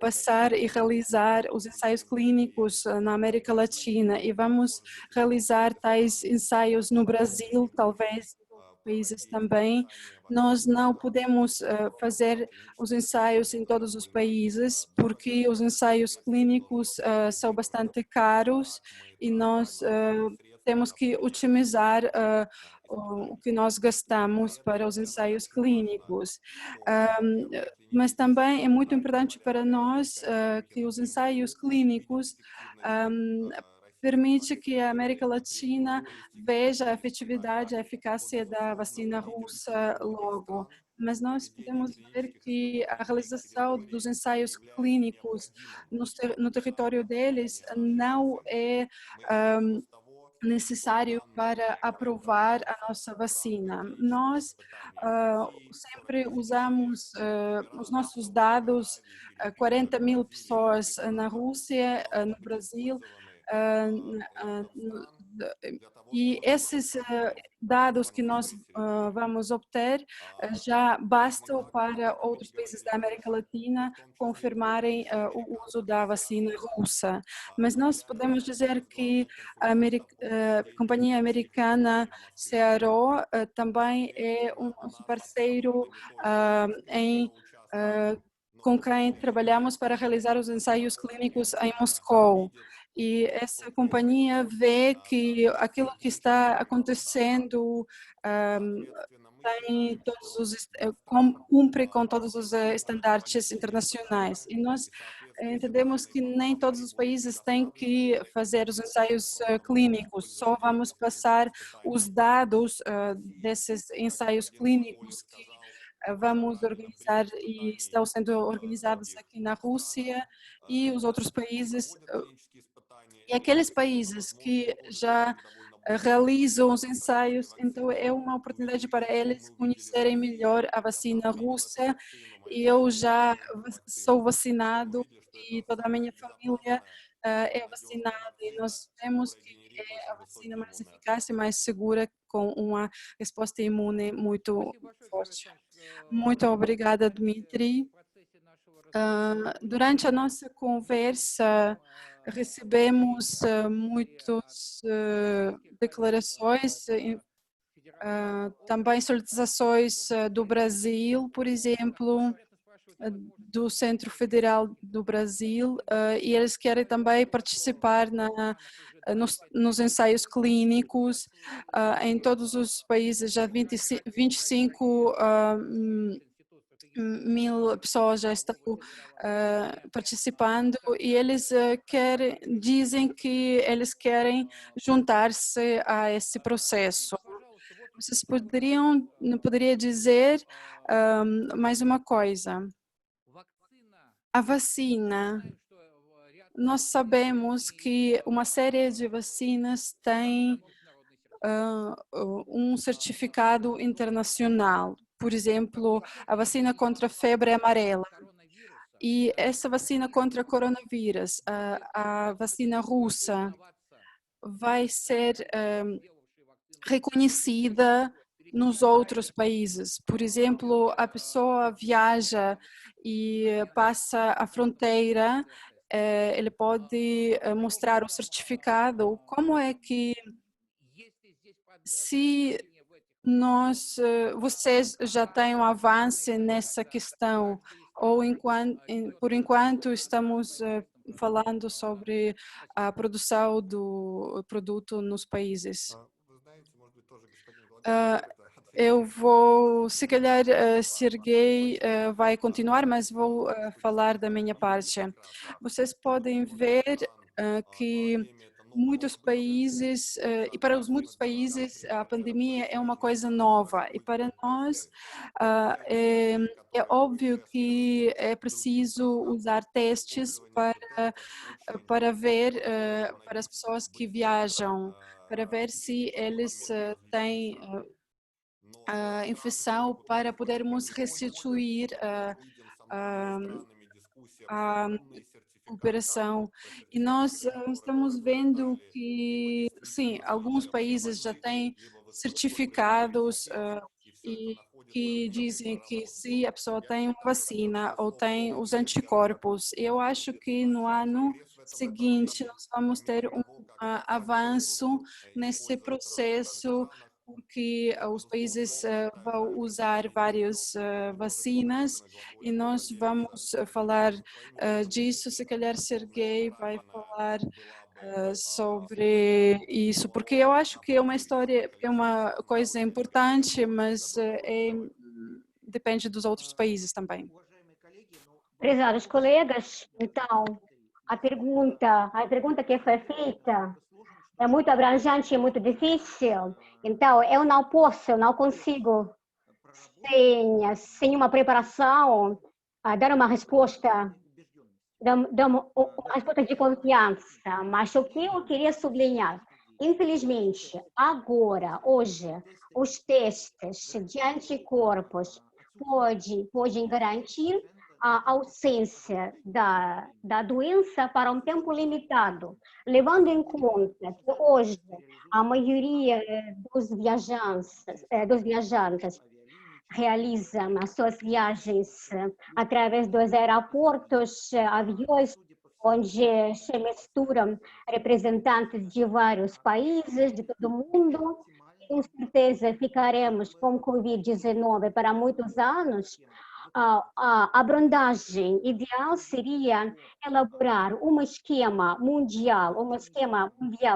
passar e realizar os ensaios clínicos na América Latina e vamos realizar tais ensaios no Brasil, talvez países também. Nós não podemos fazer os ensaios em todos os países, porque os ensaios clínicos são bastante caros e nós temos que otimizar o que nós gastamos para os ensaios clínicos. Mas também é muito importante para nós que os ensaios clínicos permite que a América Latina veja a efetividade, a eficácia da vacina russa logo. Mas nós podemos ver que a realização dos ensaios clínicos no território deles não é necessário para aprovar a nossa vacina. Nós sempre usamos os nossos dados, 40 mil pessoas na Rússia, no Brasil, e esses dados que nós vamos obter já bastam para outros países da América Latina confirmarem o uso da vacina russa. Mas nós podemos dizer que a companhia americana CRO também é um nosso parceiro com quem trabalhamos para realizar os ensaios clínicos em Moscou. E essa companhia vê que aquilo que está acontecendo cumpre com todos os estandartes internacionais. E nós entendemos que nem todos os países têm que fazer os ensaios clínicos, só vamos passar os dados desses ensaios clínicos que vamos organizar e estão sendo organizados aqui na Rússia e os outros países. E aqueles países que já realizam os ensaios, então é uma oportunidade para eles conhecerem melhor a vacina russa. E eu já sou vacinado e toda a minha família é vacinada e nós vemos que é a vacina mais eficaz e mais segura com uma resposta imune muito forte. Muito obrigada, Dmitry. Durante a nossa conversa, recebemos muitas declarações, também solicitações do Brasil, por exemplo, do Centro Federal do Brasil, e eles querem também participar nos ensaios clínicos em todos os países. Já 25 mil pessoas já estão participando e eles dizem que eles querem juntar-se a esse processo. Vocês poderia dizer mais uma coisa? A vacina, nós sabemos que uma série de vacinas tem um certificado internacional. Por exemplo, a vacina contra a febre amarela. E essa vacina contra coronavírus, a vacina russa, vai ser reconhecida nos outros países. Por exemplo, a pessoa viaja e passa a fronteira, ele pode mostrar o certificado. Como é que, se vocês já têm um avanço nessa questão, ou por enquanto estamos falando sobre a produção do produto nos países? Eu vou, se calhar, Sergei vai continuar, mas vou falar da minha parte. Vocês podem ver que muitos países, e para muitos países, a pandemia é uma coisa nova. E para nós, é óbvio que é preciso usar testes para ver, para as pessoas que viajam, para ver se eles têm infecção, para podermos restituir a operação. E nós estamos vendo que, sim, alguns países já têm certificados e que dizem que se a pessoa tem uma vacina ou tem os anticorpos. Eu acho que no ano seguinte nós vamos ter um avanço nesse processo porque os países vão usar várias vacinas e nós vamos falar disso. Se calhar Sergei vai falar sobre isso, porque eu acho que é uma história, é uma coisa importante, mas depende dos outros países também. Prezados colegas, então, a pergunta que foi feita é muito abrangente e muito difícil. Então, eu não consigo, sem uma preparação, dar uma resposta de confiança. Mas o que eu queria sublinhar, infelizmente, hoje, os testes de anticorpos podem garantir a ausência da doença para um tempo limitado, levando em conta que hoje a maioria dos viajantes realizam as suas viagens através dos aeroportos, aviões, onde se misturam representantes de vários países, de todo o mundo. Com certeza ficaremos com Covid-19 para muitos anos. A abrandagem ideal seria elaborar um esquema mundial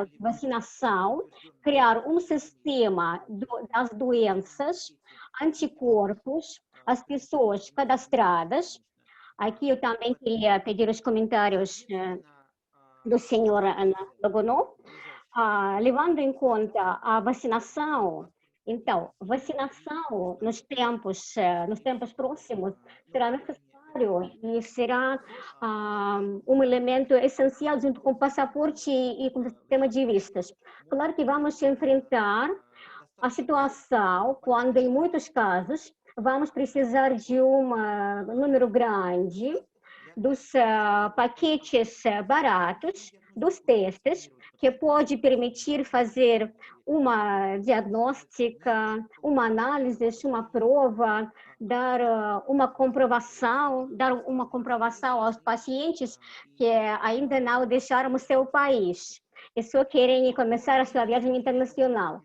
de vacinação, criar um sistema das doenças, anticorpos, as pessoas cadastradas. Aqui eu também queria pedir os comentários do senhor Logonô, levando em conta a vacinação. Então, vacinação nos tempos próximos será necessário e será um elemento essencial junto com o passaporte e com o sistema de vistos. Claro que vamos enfrentar a situação quando, em muitos casos, vamos precisar de um número grande dos paquetes baratos, dos testes, que pode permitir fazer uma diagnóstica, uma análise, uma prova, dar uma comprovação aos pacientes que ainda não deixaram o seu país e só querem começar a sua viagem internacional.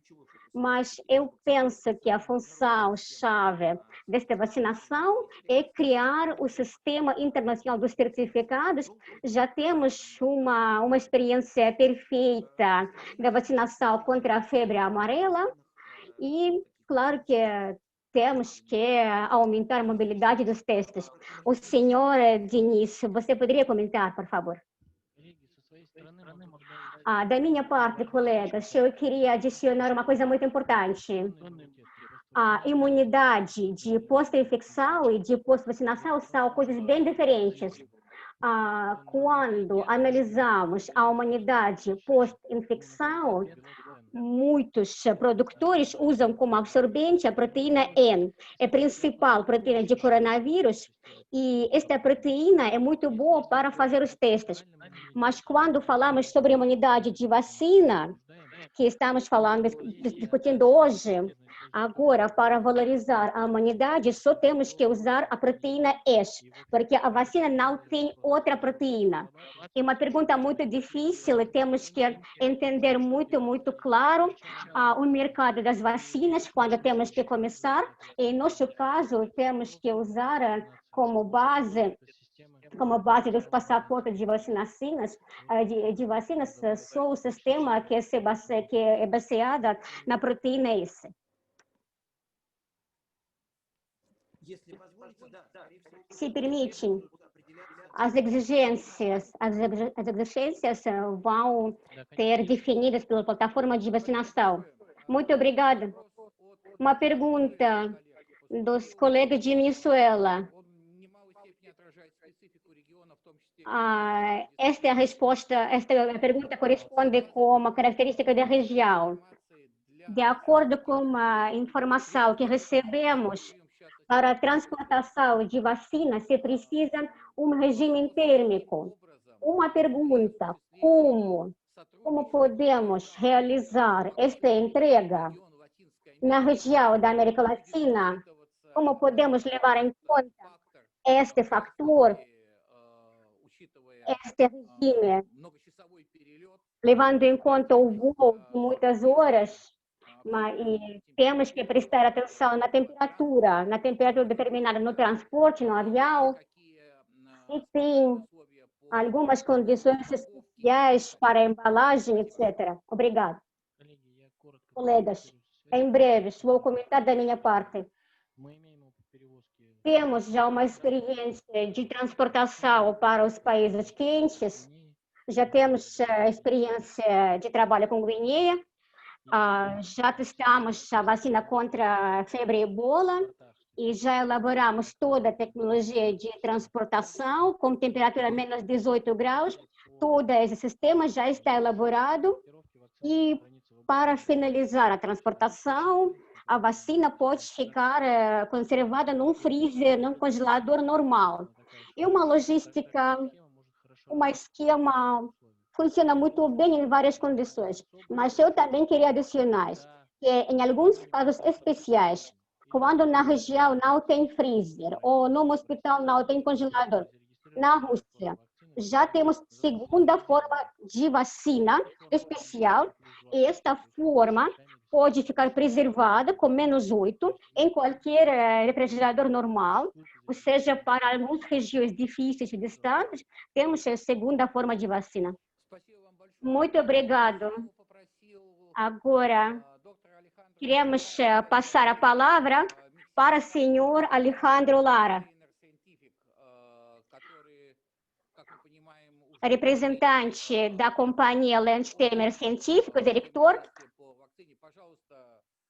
Mas eu penso que a função-chave desta vacinação é criar o sistema internacional dos certificados. Já temos uma experiência perfeita da vacinação contra a febre amarela e, claro que temos que aumentar a mobilidade dos testes. O senhor Diniz, você poderia comentar, por favor? Da minha parte, colegas, eu queria adicionar uma coisa muito importante. A imunidade de pós-infecção e de pós-vacinação são coisas bem diferentes. Quando analisamos a imunidade pós-infecção, muitos produtores usam como absorvente a proteína N, é a principal proteína de coronavírus, e esta proteína é muito boa para fazer os testes. Mas quando falamos sobre imunidade de vacina, que estamos discutindo hoje, agora, para valorizar a imunidade, só temos que usar a proteína S, porque a vacina não tem outra proteína. É uma pergunta muito difícil, temos que entender muito claro o mercado das vacinas, quando temos que começar. Em nosso caso, temos que usar como base dos passaportes de vacinas, só o sistema que é baseado na proteína S. Se permitem, as exigências vão ser definidas pela plataforma de vacinação. Muito obrigada. Uma pergunta dos colegas de Venezuela. Esta é a resposta, esta pergunta corresponde com uma característica da região. De acordo com a informação que recebemos, para a transportação de vacina se precisa um regime térmico. Uma pergunta, como podemos realizar esta entrega na região da América Latina? Como podemos levar em conta este fator, este regime, levando em conta o voo de muitas horas, e temos que prestar atenção na temperatura determinada no transporte, no avião, e tem algumas condições especiais para a embalagem, etc. Obrigado. Коллеги, я коротко Colegas, прокомментирую свою em breve, vou comentar da minha parte. Мы имеем опыт перевозки Temos já uma experiência de transportação para os países quentes, Гвинеи. já temos experiência de trabalho com Guiné, já testamos a vacina contra a febre ebola e já elaboramos toda a tecnologia de transportação com temperatura menos 18 graus. Todo esse sistema já está elaborado e, para finalizar a transportação, a vacina pode ficar conservada num freezer, num congelador normal. É uma logística, um esquema funciona muito bem em várias condições, mas eu também queria adicionar que em alguns casos especiais, quando na região não tem freezer ou no hospital não tem congelador, na Rússia já temos segunda forma de vacina especial e esta forma pode ficar preservada com menos 8 em qualquer refrigerador normal, ou seja, para algumas regiões difíceis e distantes, temos a segunda forma de vacina. Muito obrigado. Agora, queremos passar a palavra para o senhor Alejandro Lara, representante da companhia Landsteiner Científico, diretor.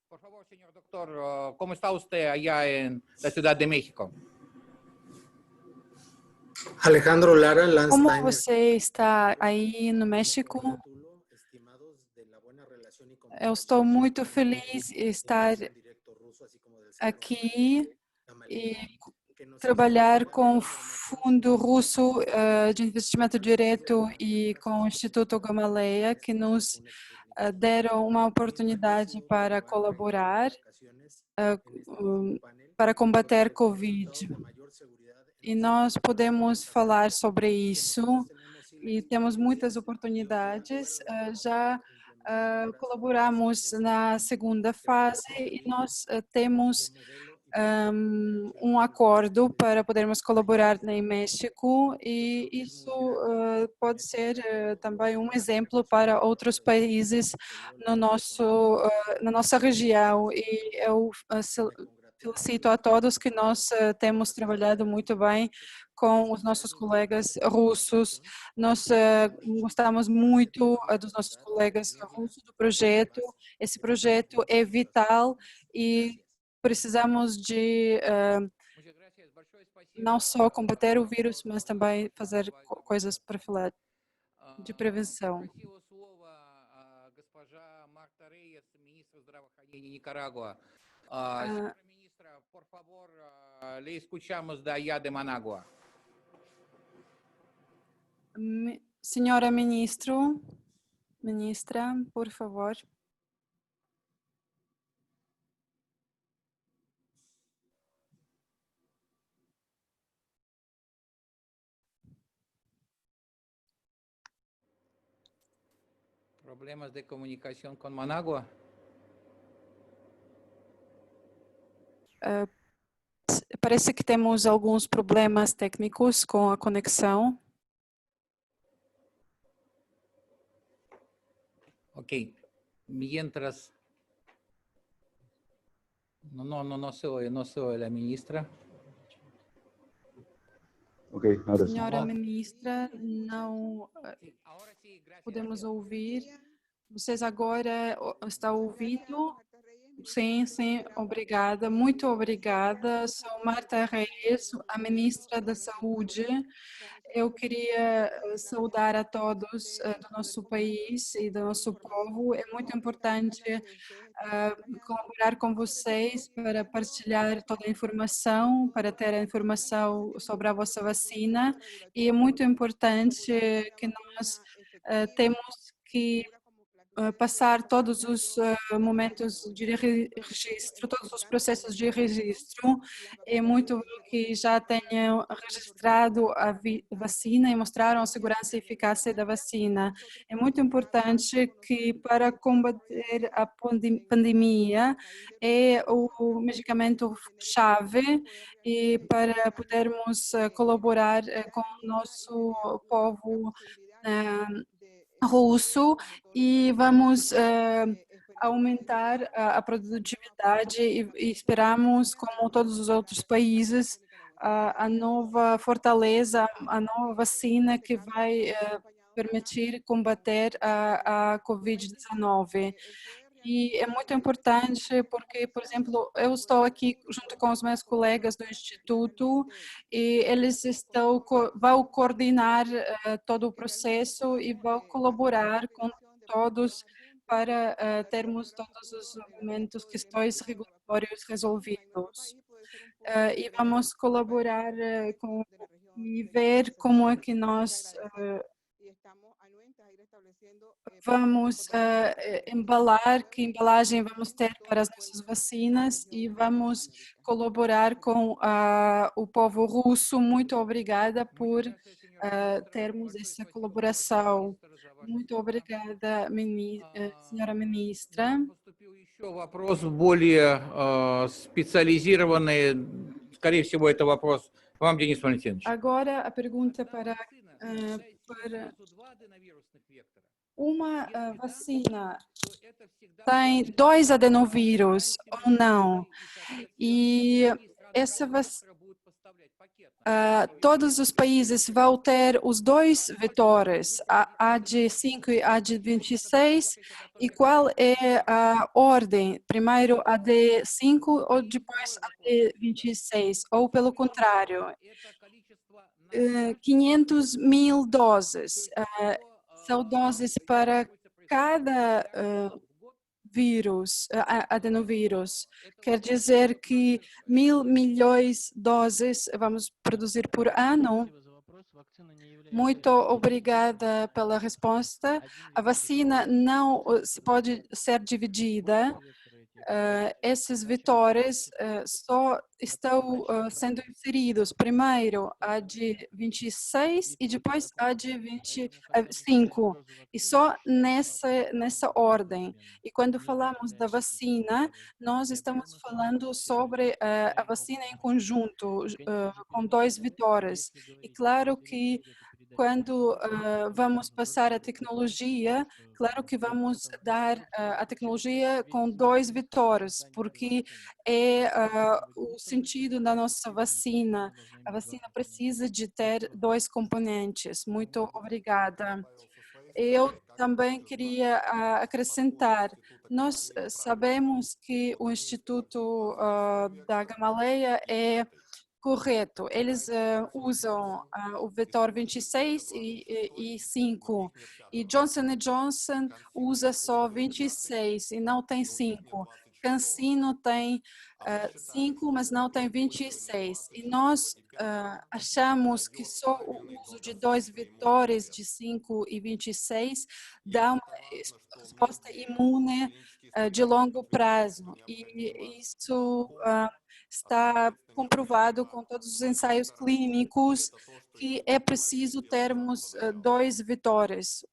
Por favor, señor doctor, ¿cómo está usted allá en la Ciudad de México? Alejandro Lara, Como Landsteiner. você está aí no México? Eu estou muito feliz de estar aqui e trabalhar com o Fundo Russo de Investimento Direto e com o Instituto Gamaleya, que nos deram uma oportunidade para colaborar para combater Covid. E nós podemos falar sobre isso e temos muitas oportunidades. Já colaboramos na segunda fase e nós temos um acordo para podermos colaborar em México e isso pode ser também um exemplo para outros países no na nossa região e eu felicito a todos que nós temos trabalhado muito bem com os nossos colegas russos. Nós gostamos muito dos nossos colegas russos do projeto. Esse projeto é vital e precisamos de não só combater o vírus, mas também fazer coisas de prevenção. Por favor, le escuchamos de allá de Managua. Senhora ministra, por favor. Problemas de comunicação com Managua? Parece que temos alguns problemas técnicos com a conexão. Ok. Mientras... No se oye la ministra. Ok, ahora sí. Senhora ministra, não podemos ouvir. Vocês agora estão ouvindo? Sim, obrigada. Muito obrigada. Sou Marta Reis, a ministra da Saúde. Eu queria saudar a todos do nosso país e do nosso povo. É muito importante colaborar com vocês para partilhar toda a informação, para ter a informação sobre a vossa vacina. E é muito importante que nós temos que passar todos os momentos de registro, todos os processos de registro. É muito bom que já tenham registrado a vacina e mostraram a segurança e eficácia da vacina. É muito importante que para combater a pandemia é o medicamento-chave e para podermos colaborar com o nosso povo russo e vamos aumentar a produtividade e esperamos, como todos os outros países, a nova fortaleza, a nova vacina que vai permitir combater a Covid-19. E é muito importante porque, por exemplo, eu estou aqui junto com os meus colegas do Instituto e eles vão coordenar todo o processo e vão colaborar com todos para termos todos os momentos, questões regulatórios resolvidos. E vamos colaborar e ver como é que nós vamos embalar, que embalagem vamos ter para as nossas vacinas e vamos colaborar com o povo russo. Muito obrigada por termos essa colaboração. Muito obrigada, senhora ministra. Поступил еще вопрос более специализированный. Скорее всего, это вопрос вам, Денис Валентинович. Agora a pergunta para uma vacina tem 2 adenovírus ou não? E essa todos os países vão ter os 2 vetores, a AD5 e a AD26, e qual é a ordem? Primeiro a AD5 ou depois a AD26, ou pelo contrário? 500 mil doses, são doses para cada vírus, adenovírus. Quer dizer que 1.000 milhões de doses vamos produzir por ano? Muito obrigada pela resposta. A vacina não se pode ser dividida. Esses vetores só estão sendo inseridos primeiro a de 26 e depois a de 25, e só nessa ordem. E quando falamos da vacina, nós estamos falando sobre a vacina em conjunto, com 2 vetores. E claro que quando vamos passar a tecnologia, claro que vamos dar a tecnologia com 2 vetores, porque é o sentido da nossa vacina. A vacina precisa de ter 2 componentes. Muito obrigada. Eu também queria acrescentar, nós sabemos que o Instituto da Gamaleia é correto, eles usam o vetor 26 e 5, e Johnson Johnson usa só 26 e não tem 5. CanSino tem 5, mas não tem 26. E nós achamos que só o uso de 2 vetores de 5 e 26 dá uma resposta imune de longo prazo. E isso está comprovado com todos os ensaios clínicos que é preciso termos 2 vetores.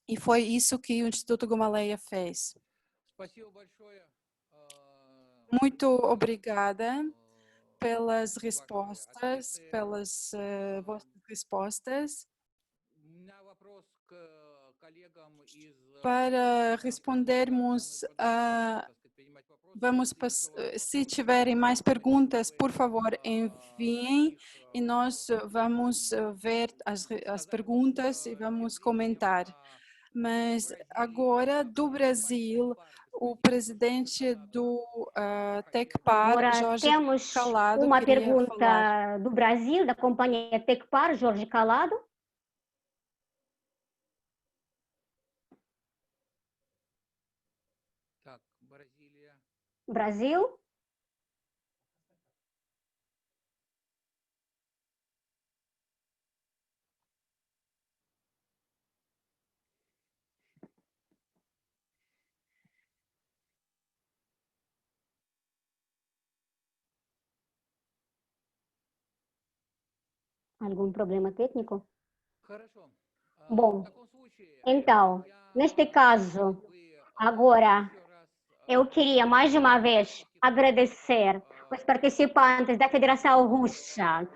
E foi isso que o Instituto Gamaleia fez. Muito obrigada pelas respostas, pelas vossas respostas. Para respondermos se tiverem mais perguntas, por favor, enviem e nós vamos ver as perguntas e vamos comentar. Mas agora, do Brasil, o presidente do Tecpar, Agora Jorge temos Calado, uma queria pergunta falar. do Brasil, da companhia Tecpar, Jorge Calado. Brasil. Algum problema técnico? Хорошо. Bom, В таком случае, então, neste caso, agora, eu queria mais uma vez agradecer os participantes da Federação Russa,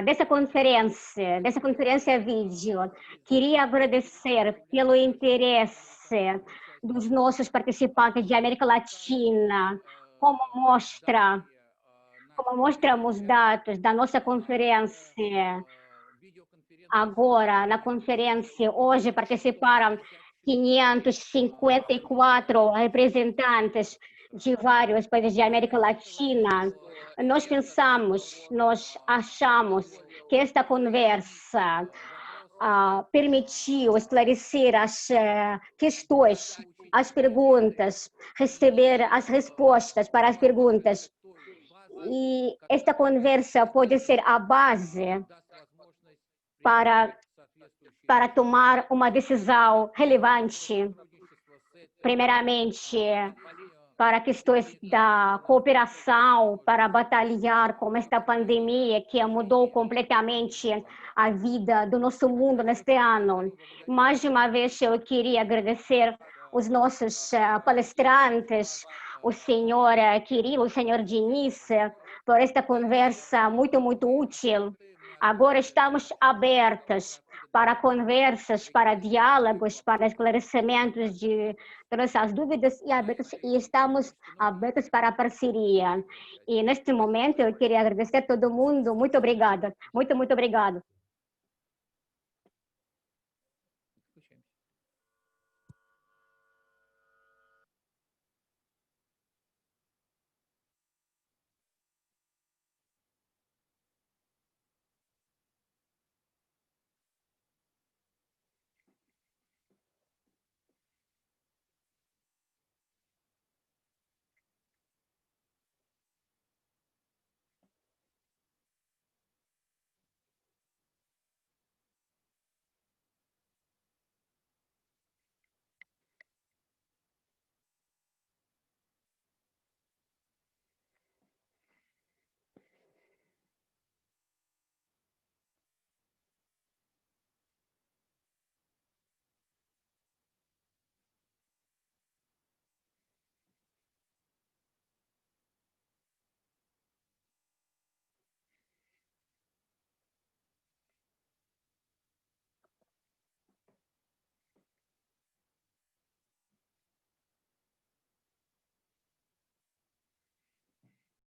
dessa conferência vídeo. Queria agradecer pelo interesse dos nossos participantes de América Latina, como mostramos dados da nossa conferência. Agora, na conferência, hoje participaram 554 representantes de vários países da América Latina. Nós achamos que esta conversa permitiu esclarecer as questões, as perguntas, receber as respostas para as perguntas. E esta conversa pode ser a base para tomar uma decisão relevante, primeiramente para questões da cooperação, para batalhar com esta pandemia que mudou completamente a vida do nosso mundo neste ano. Mais uma vez, eu queria agradecer os nossos palestrantes, o senhor Kirill, o senhor Diniz, por esta conversa muito, muito útil. Agora estamos abertos para conversas, para diálogos, para esclarecimentos de todas as dúvidas e estamos abertos para a parceria. E neste momento eu queria agradecer a todo mundo. Muito obrigada. Muito, muito obrigado.